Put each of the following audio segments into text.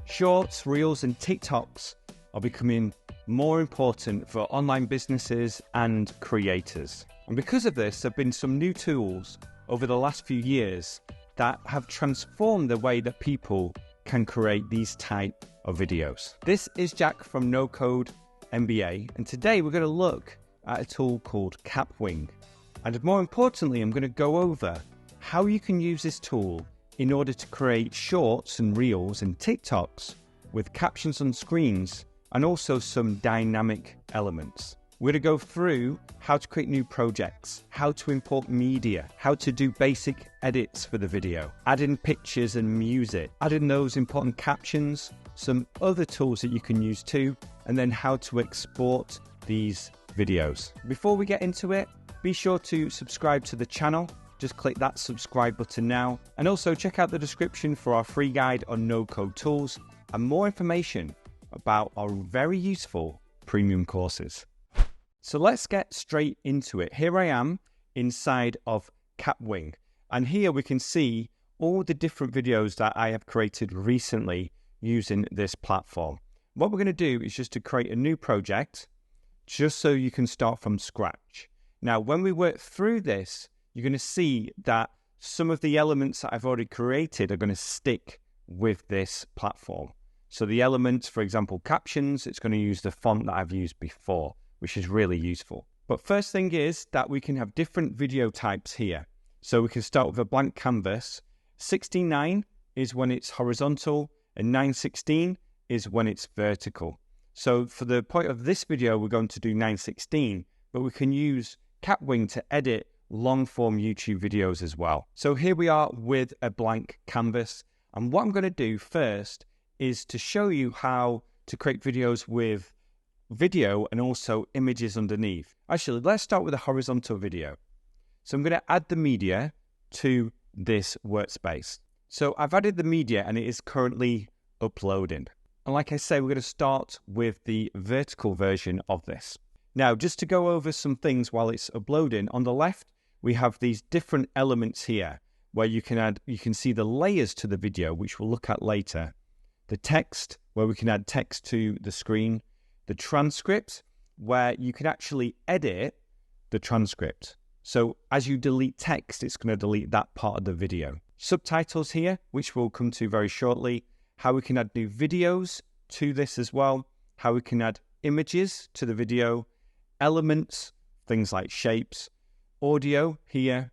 Shorts, Reels, and TikToks are becoming more important for online businesses and creators. And because of this, there have been some new tools over the last few years that have transformed the way that people can create these type of videos. This is Jack from No Code MBA, and today we're going to look at a tool called Kapwing. And more importantly, I'm going to go over how you can use this tool in order to create shorts and reels and TikToks with captions on screens and also some dynamic elements. We're going to go through how to create new projects, how to import media, how to do basic edits for the video, add in pictures and music, add in those important captions, some other tools that you can use too, and then how to export these videos. Before we get into it, be sure to subscribe to the channel. Just click that subscribe button now, and also check out the description for our free guide on no-code tools and more information about our very useful premium courses. So let's get straight into it. Here I am inside of Kapwing, and here we can see all the different videos that I have created recently using this platform. What we're going to do is just to create a new project, just so you can start from scratch. Now, when we work through this, you're going to see that some of the elements that I've already created are going to stick with this platform. So the elements, for example, captions, it's going to use the font that I've used before, which is really useful. But first thing is that we can have different video types here. So we can start with a blank canvas. 69 is when it's horizontal, and 916 is when it's vertical. So for the point of this video, we're going to do 916, but we can use Kapwing to edit long-form YouTube videos as well. So here we are with a blank canvas, and what I'm going to do first is to show you how to create videos with video and also images underneath. Actually, let's start with a horizontal video. So I'm going to add the media to this workspace. So I've added the media and it is currently uploading. And like I say, we're going to start with the vertical version of this. Now, just to go over some things while it's uploading, on the left, we have these different elements here where you can see the layers to the video, which we'll look at later. The text, where we can add text to the screen. The transcript, where you can actually edit the transcript. So as you delete text, it's going to delete that part of the video. Subtitles here, which we'll come to very shortly. How we can add new videos to this as well. How we can add images to the video. Elements, things like shapes. Audio here,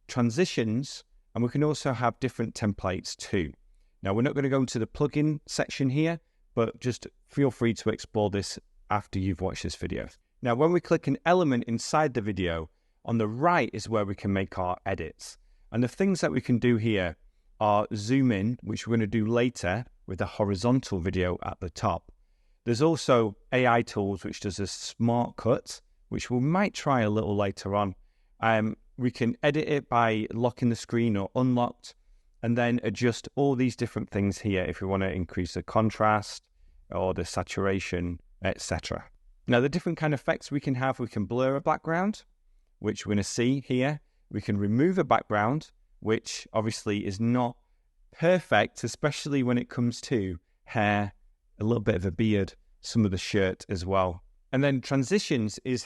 transitions, and we can also have different templates too. Now, we're not going to go into the plugin section here, but just feel free to explore this after you've watched this video. Now, when we click an element inside the video, on the right is where we can make our edits. And the things that we can do here are zoom in, which we're going to do later with a horizontal video at the top. There's also AI tools, which does a smart cut, which we might try a little later on. We can edit it by locking the screen or unlocked, and then adjust all these different things here if we want to increase the contrast or the saturation, etc. Now, the different kind of effects we can have, we can blur a background, which we're going to see here. We can remove a background, which obviously is not perfect, especially when it comes to hair, a little bit of a beard, some of the shirt as well. And then transitions is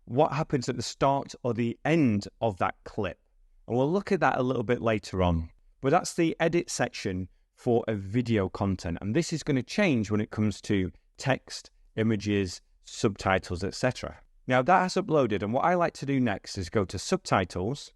what happens at the start or the end of that clip. And we'll look at that a little bit later on. But that's the edit section for a video content. And this is going to change when it comes to text, images, subtitles, etc. Now that has uploaded. And what I like to do next is go to subtitles,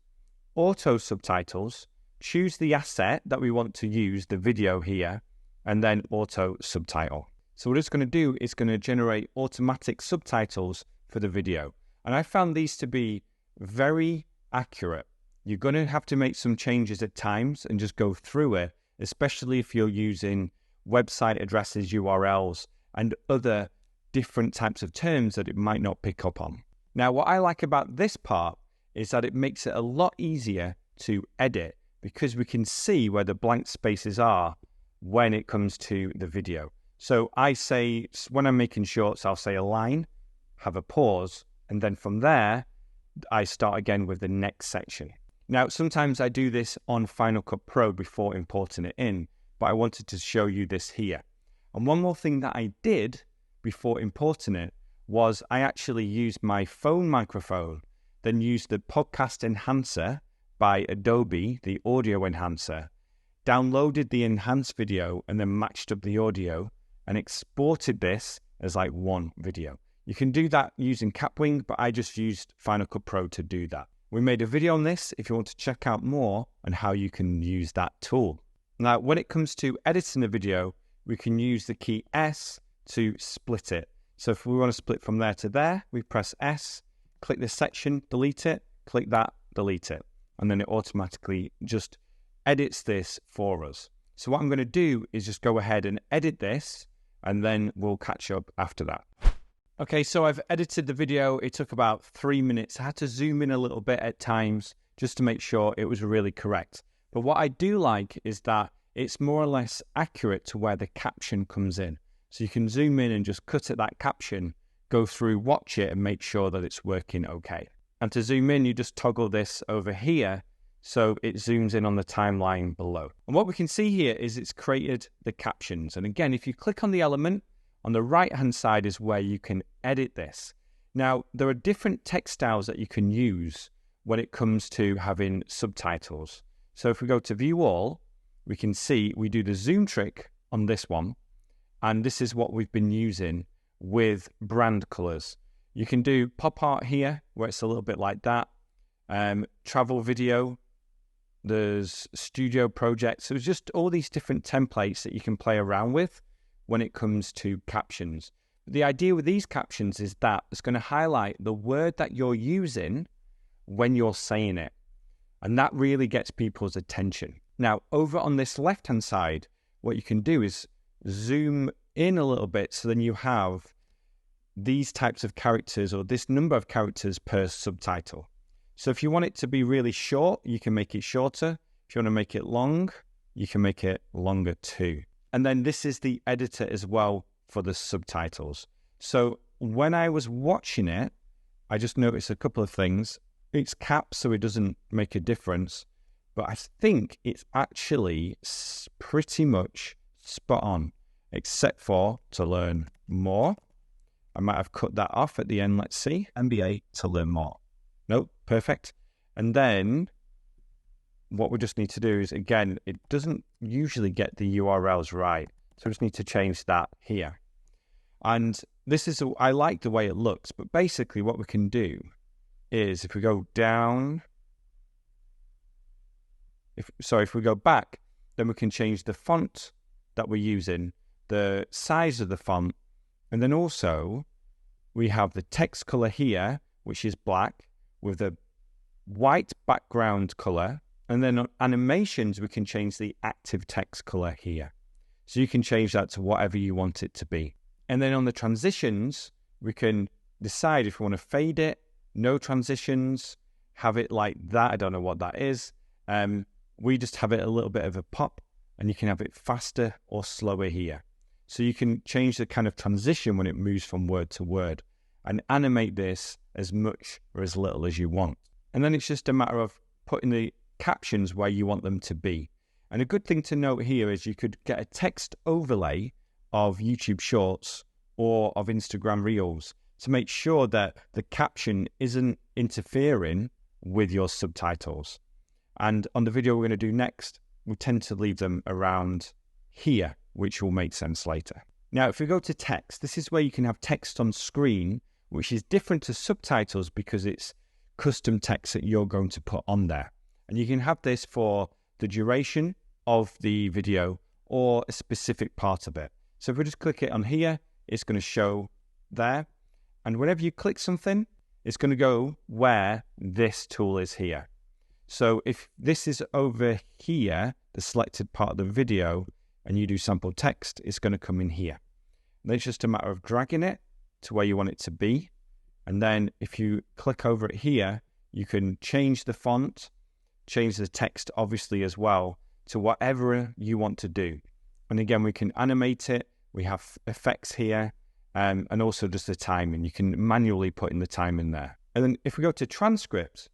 auto subtitles, choose the asset that we want to use, the video here, and then auto subtitle. So what it's going to do is going to generate automatic subtitles for the video. And I found these to be very accurate. You're going to have to make some changes at times and just go through it, especially if you're using website addresses, URLs, and other different types of terms that it might not pick up on. Now, what I like about this part is that it makes it a lot easier to edit because we can see where the blank spaces are when it comes to the video. So I say, when I'm making shorts, I'll say a line, have a pause, and then from there, I start again with the next section. Now, sometimes I do this on Final Cut Pro before importing it in, but I wanted to show you this here. And one more thing that I did before importing it was I actually used my phone microphone, then used the podcast enhancer by Adobe, the audio enhancer, downloaded the enhanced video and then matched up the audio and exported this as like one video. You can do that using Kapwing, but I just used Final Cut Pro to do that. We made a video on this if you want to check out more on how you can use that tool. Now, when it comes to editing a video, we can use the key S to split it. So if we want to split from there to there, we press S, click this section, delete it, click that, delete it. And then it automatically just edits this for us. So what I'm going to do is just go ahead and edit this, and then we'll catch up after that. Okay, so I've edited the video. It took about 3 minutes. I had to zoom in a little bit at times just to make sure it was really correct. But what I do like is that it's more or less accurate to where the caption comes in. So you can zoom in and just cut at that caption, go through, watch it, and make sure that it's working okay. And to zoom in, you just toggle this over here so it zooms in on the timeline below. And what we can see here is it's created the captions. And again, if you click on the element, on the right-hand side is where you can edit this. Now, there are different text styles that you can use when it comes to having subtitles. So if we go to View All, we can see we do the zoom trick on this one. And this is what we've been using with brand colors. You can do pop art here, where it's a little bit like that. Travel video, there's studio projects. So it's just all these different templates that you can play around with when it comes to captions. The idea with these captions is that it's going to highlight the word that you're using when you're saying it. And that really gets people's attention. Now, over on this left-hand side, what you can do is zoom in a little bit, so then you have these types of characters or this number of characters per subtitle. So if you want it to be really short, you can make it shorter. If you want to make it long, you can make it longer too. And then this is the editor as well for the subtitles. So when I was watching it, I just noticed a couple of things. It's capped, so it doesn't make a difference. But I think it's actually pretty much spot on, except for to learn more. I might have cut that off at the end. Let's see. MBA to learn more. Nope, perfect. And then what we just need to do is, again, it doesn't usually get the URLs right. So we just need to change that here. And this is, I like the way it looks, but basically what we can do is if we go down, if we go back, then we can change the font that we're using, the size of the font, and then also we have the text color here, which is black with a white background color. And then on animations, we can change the active text color here. So you can change that to whatever you want it to be. And then on the transitions, we can decide if we want to fade it, no transitions, have it like that. I don't know what that is. We just have it a little bit of a pop, and you can have it faster or slower here. So you can change the kind of transition when it moves from word to word and animate this as much or as little as you want. And then it's just a matter of putting the captions where you want them to be. And a good thing to note here is you could get a text overlay of YouTube Shorts or of Instagram Reels to make sure that the caption isn't interfering with your subtitles. And on the video we're going to do next, we tend to leave them around here, which will make sense later. Now, if we go to text, this is where you can have text on screen, which is different to subtitles because it's custom text that you're going to put on there. And you can have this for the duration of the video or a specific part of it. So if we just click it on here, it's going to show there. And whenever you click something, it's going to go where this tool is here. So if this is over here, the selected part of the video, and you do sample text, it's going to come in here. And it's just a matter of dragging it to where you want it to be. And then if you click over it here, you can change the font, change the text obviously as well to whatever you want to do. And again, we can animate it. We have effects here and also just the timing. You can manually put in the time in there. And then if we go to transcript,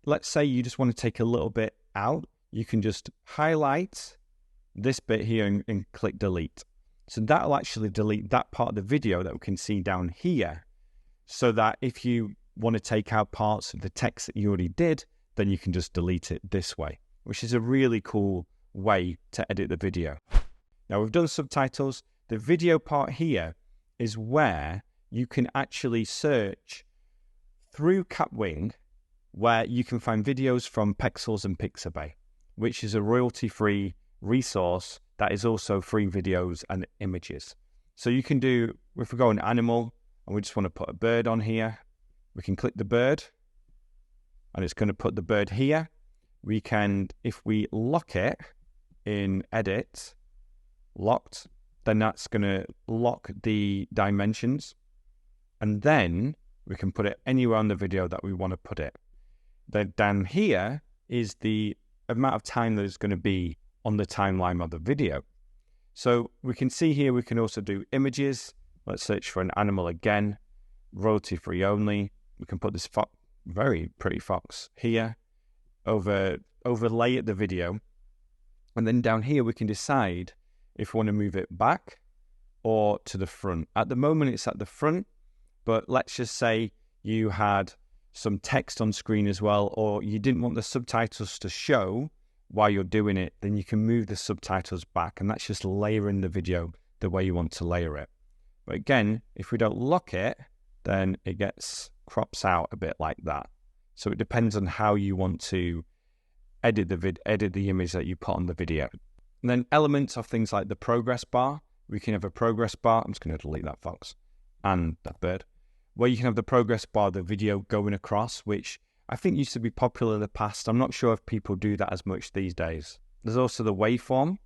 let's say you just want to take a little bit out, you can just highlight this bit here and click delete. So that'll actually delete that part of the video that we can see down here, so that if you want to take out parts of the text that you already did, then you can just delete it this way, which is a really cool way to edit the video. Now we've done subtitles. The video part here is where you can actually search through Kapwing, where you can find videos from Pexels and Pixabay, which is a royalty-free resource that is also free videos and images. So you can do, if we go on animal and we just want to put a bird on here, we can click the bird and it's going to put the bird here. We can, if we lock it in edit, locked, then that's going to lock the dimensions. And then we can put it anywhere on the video that we want to put it. Then down here is the amount of time that it's going to be on the timeline of the video. So we can see here, we can also do images. Let's search for an animal again, royalty-free only. We can put this very pretty fox here, overlay it the video. And then down here, we can decide if we want to move it back or to the front. At the moment, it's at the front, but let's just say you had some text on screen as well, or you didn't want the subtitles to show while you're doing it, then you can move the subtitles back, and that's just layering the video the way you want to layer it. But again, if we don't lock it, then it crops out a bit like that. So it depends on how you want to edit the image that you put on the video. And then elements of things like the progress bar. We can have a progress bar. I'm just going to delete that fox and that bird, where you can have the progress bar, the video going across, which I think used to be popular in the past. I'm not sure if people do that as much these days. There's also the waveform,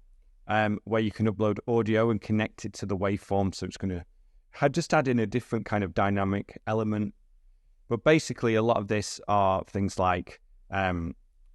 where you can upload audio and connect it to the waveform. So it's going to just add in a different kind of dynamic element. But basically, a lot of this are things like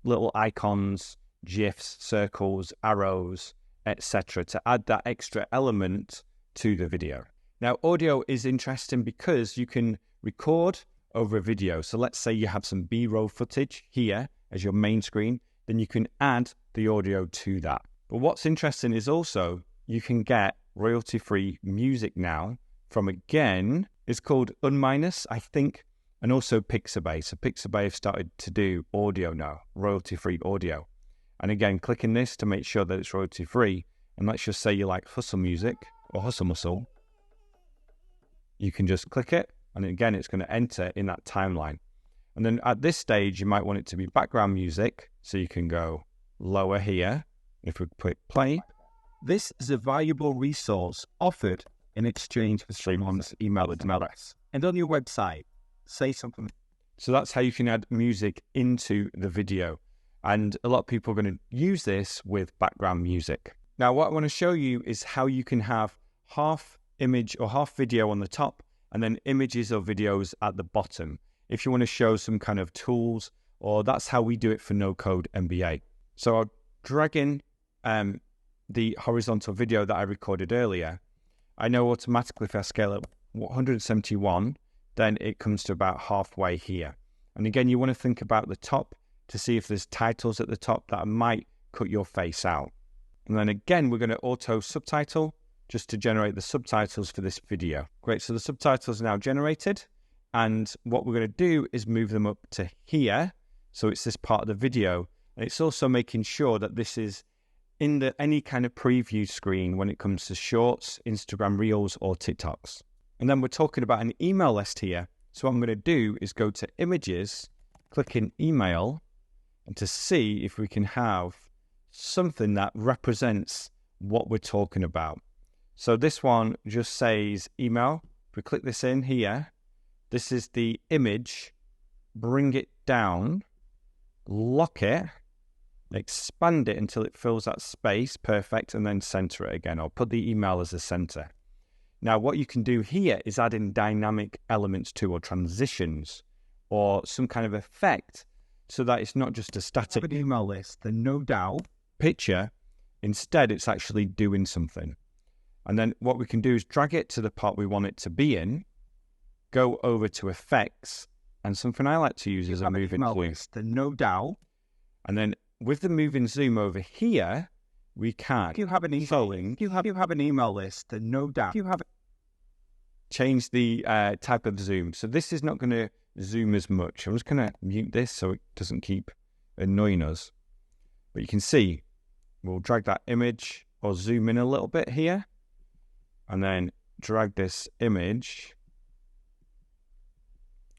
little icons, GIFs, circles, arrows, etc., to add that extra element to the video. Now, audio is interesting because you can record over a video. So let's say you have some B-roll footage here as your main screen, then you can add the audio to that. But what's interesting is also you can get royalty-free music now from, again, it's called Unminus, I think, and also Pixabay. So Pixabay have started to do audio now, royalty-free audio. And again, clicking this to make sure that it's royalty-free, and let's just say you like hustle music or hustle muscle, you can just click it, and again, it's going to enter in that timeline. And then at this stage, you might want it to be background music, so you can go lower here. If we click play, this is a valuable resource offered in exchange for someone's email address. And on your website, say something. So that's how you can add music into the video. And a lot of people are going to use this with background music. Now, what I want to show you is how you can have half image or half video on the top and then images or videos at the bottom if you want to show some kind of tools, or that's how we do it for No Code MBA. So I'll drag in the horizontal video that I recorded earlier. I know automatically if I scale it 171, then it comes to about halfway here. And again, you want to think about the top to see if there's titles at the top that might cut your face out. And then again, we're going to auto subtitle just to generate the subtitles for this video. Great, so the subtitles are now generated. And what we're going to do is move them up to here. So it's this part of the video. And it's also making sure that this is in any kind of preview screen when it comes to shorts, Instagram Reels, or TikToks. And then we're talking about an email list here. So what I'm going to do is go to images, click in email, and to see if we can have something that represents what we're talking about. So this one just says email. If we click this in here, this is the image, bring it down, lock it, expand it until it fills that space, perfect, and then center it again. I'll put the email as a center. Now, what you can do here is add in dynamic elements to, or transitions, or some kind of effect, so that it's not just a static email list, then no doubt picture. Instead, it's actually doing something. And then what we can do is drag it to the part we want it to be in, go over to effects, and something I like to use is a moving zoom. Then no doubt. And then with the moving zoom over here, we can If you have an email list, then no doubt you have change the type of zoom. So this is not going to zoom as much. I'm just going to mute this so it doesn't keep annoying us. But you can see we'll drag that image or zoom in a little bit here and then drag this image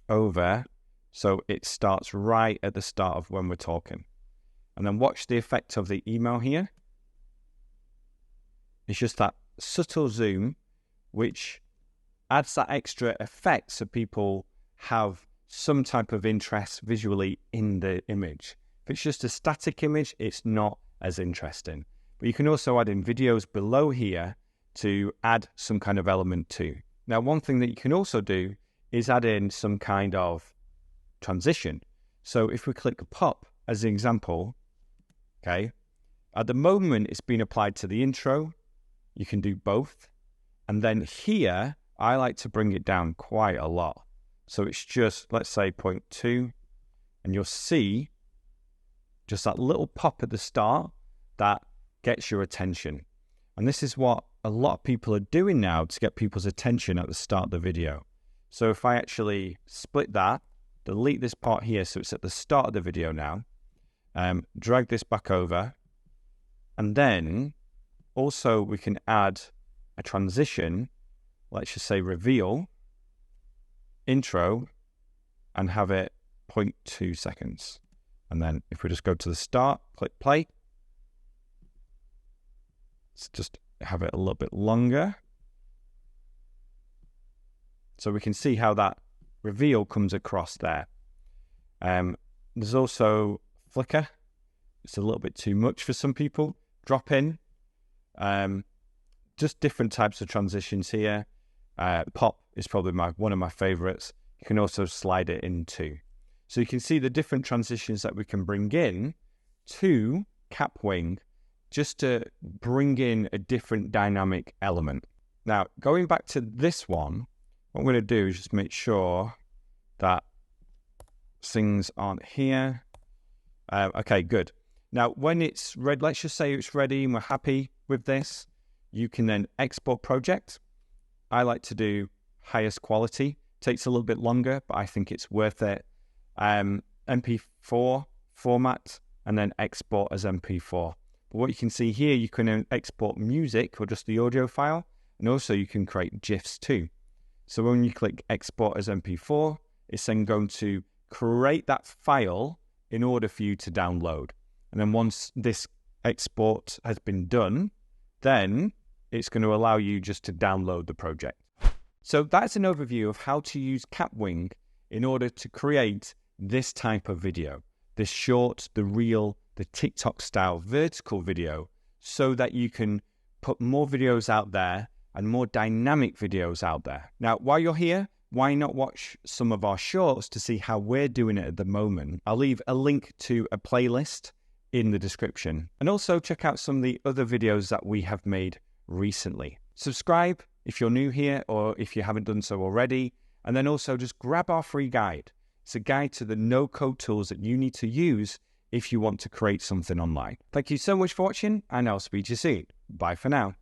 over so it starts right at the start of when we're talking. And then watch the effect of the email here. It's just that subtle zoom which adds that extra effect so people have some type of interest visually in the image. If it's just a static image, it's not as interesting. But you can also add in videos below here to add some kind of element too. Now, one thing that you can also do is add in some kind of transition. So if we click pop as an example, okay, at the moment it's been applied to the intro. You can do both. And then here, I like to bring it down quite a lot. So it's just, let's say 0.2, and you'll see just that little pop at the start that gets your attention. And this is what a lot of people are doing now to get people's attention at the start of the video. So if I actually split that, delete this part here so it's at the start of the video now, drag this back over, and then also we can add a transition, let's just say reveal, intro, and have it 0.2 seconds. And then if we just go to the start, click play, let's just have it a little bit longer. So we can see how that reveal comes across there. There's also flicker. It's a little bit too much for some people. Drop in. Just different types of transitions here. Pop is probably one of my favorites. You can also slide it in too. So you can see the different transitions that we can bring in to Kapwing just to bring in a different dynamic element. Now, going back to this one, what I'm going to do is just make sure that things aren't here. Okay, good. Now, when it's ready, let's just say it's ready and we're happy with this, you can then export project. I like to do highest quality. Takes a little bit longer, but I think it's worth it. MP4 format, and then export as MP4. But what you can see here, you can export music or just the audio file, and also you can create GIFs too. So when you click export as MP4, it's then going to create that file in order for you to download. And then once this export has been done, then it's going to allow you just to download the project. So that's an overview of how to use Kapwing in order to create this type of video, this short, the reel, the TikTok style vertical video, so that you can put more videos out there and more dynamic videos out there. Now, while you're here, why not watch some of our shorts to see how we're doing it at the moment? I'll leave a link to a playlist in the description. And also check out some of the other videos that we have made recently. Subscribe if you're new here or if you haven't done so already. And then also just grab our free guide. It's a guide to the no-code tools that you need to use if you want to create something online. Thank you so much for watching, and I'll speak to you soon. Bye for now.